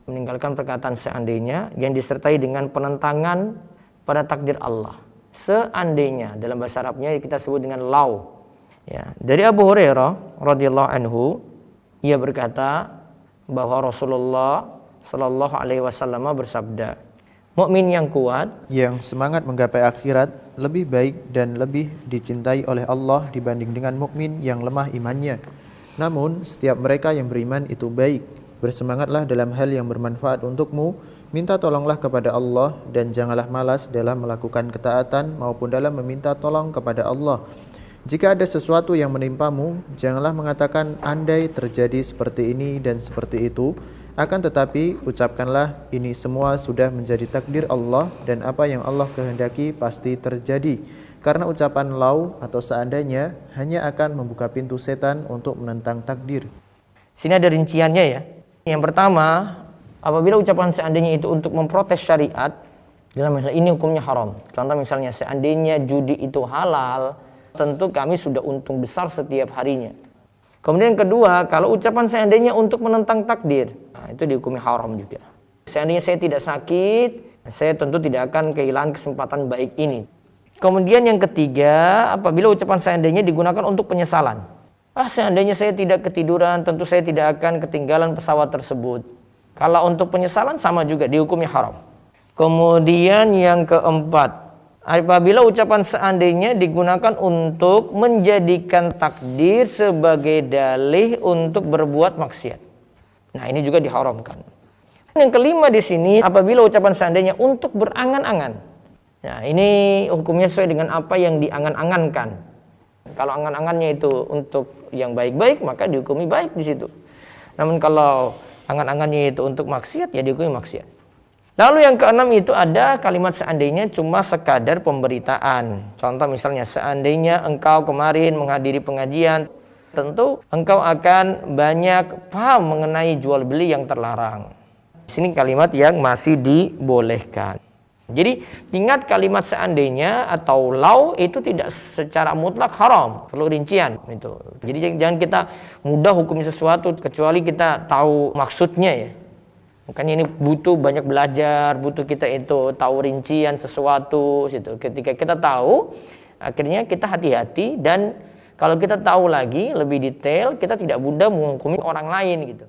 meninggalkan perkataan seandainya yang disertai dengan penentangan pada takdir Allah. Seandainya dalam bahasa Arabnya kita sebut dengan lau. Ya, dari Abu Hurairah radhiyallahu anhu, ia berkata bahwa Rasulullah Shallallahu alaihi wasallam bersabda, mukmin yang kuat, yang semangat menggapai akhirat, lebih baik dan lebih dicintai oleh Allah dibanding dengan mukmin yang lemah imannya. Namun setiap mereka yang beriman itu baik. Bersemangatlah dalam hal yang bermanfaat untukmu, minta tolonglah kepada Allah dan janganlah malas dalam melakukan ketaatan maupun dalam meminta tolong kepada Allah. Jika ada sesuatu yang menimpamu, janganlah mengatakan andai terjadi seperti ini dan seperti itu. Akan tetapi, ucapkanlah ini semua sudah menjadi takdir Allah dan apa yang Allah kehendaki pasti terjadi. Karena ucapan lau atau seandainya hanya akan membuka pintu setan untuk menentang takdir. Sini ada rinciannya ya. Yang pertama, apabila ucapan seandainya itu untuk memprotes syariat, dalam masalah ini hukumnya haram. Contoh misalnya seandainya judi itu halal, tentu kami sudah untung besar setiap harinya. Kemudian yang kedua, kalau ucapan seandainya untuk menentang takdir, nah, itu dihukumi haram juga. Seandainya saya tidak sakit, saya tentu tidak akan kehilangan kesempatan baik ini. Kemudian yang ketiga, apabila ucapan seandainya digunakan untuk penyesalan. Seandainya saya tidak ketiduran, tentu saya tidak akan ketinggalan pesawat tersebut. Kalau untuk penyesalan sama juga dihukumi haram. Kemudian yang keempat, apabila ucapan seandainya digunakan untuk menjadikan takdir sebagai dalih untuk berbuat maksiat. Nah, ini juga diharamkan. Yang kelima di sini, apabila ucapan seandainya untuk berangan-angan. Nah, ini hukumnya sesuai dengan apa yang diangan-angankan. Kalau angan-angannya itu untuk yang baik-baik, maka dihukumi baik di situ. Namun kalau angan-angannya itu untuk maksiat, ya dihukumi maksiat. Lalu yang keenam itu ada kalimat seandainya cuma sekadar pemberitaan. Contoh misalnya seandainya engkau kemarin menghadiri pengajian, tentu engkau akan banyak paham mengenai jual beli yang terlarang. Di sini kalimat yang masih dibolehkan. Jadi ingat kalimat seandainya atau lau itu tidak secara mutlak haram, perlu rincian itu. Jadi jangan kita mudah hukumi sesuatu kecuali kita tahu maksudnya ya. Makanya ini butuh banyak belajar, butuh kita itu tahu rincian sesuatu gitu. Ketika kita tahu, akhirnya kita hati-hati dan kalau kita tahu lagi lebih detail, kita tidak mudah menghukumi orang lain gitu.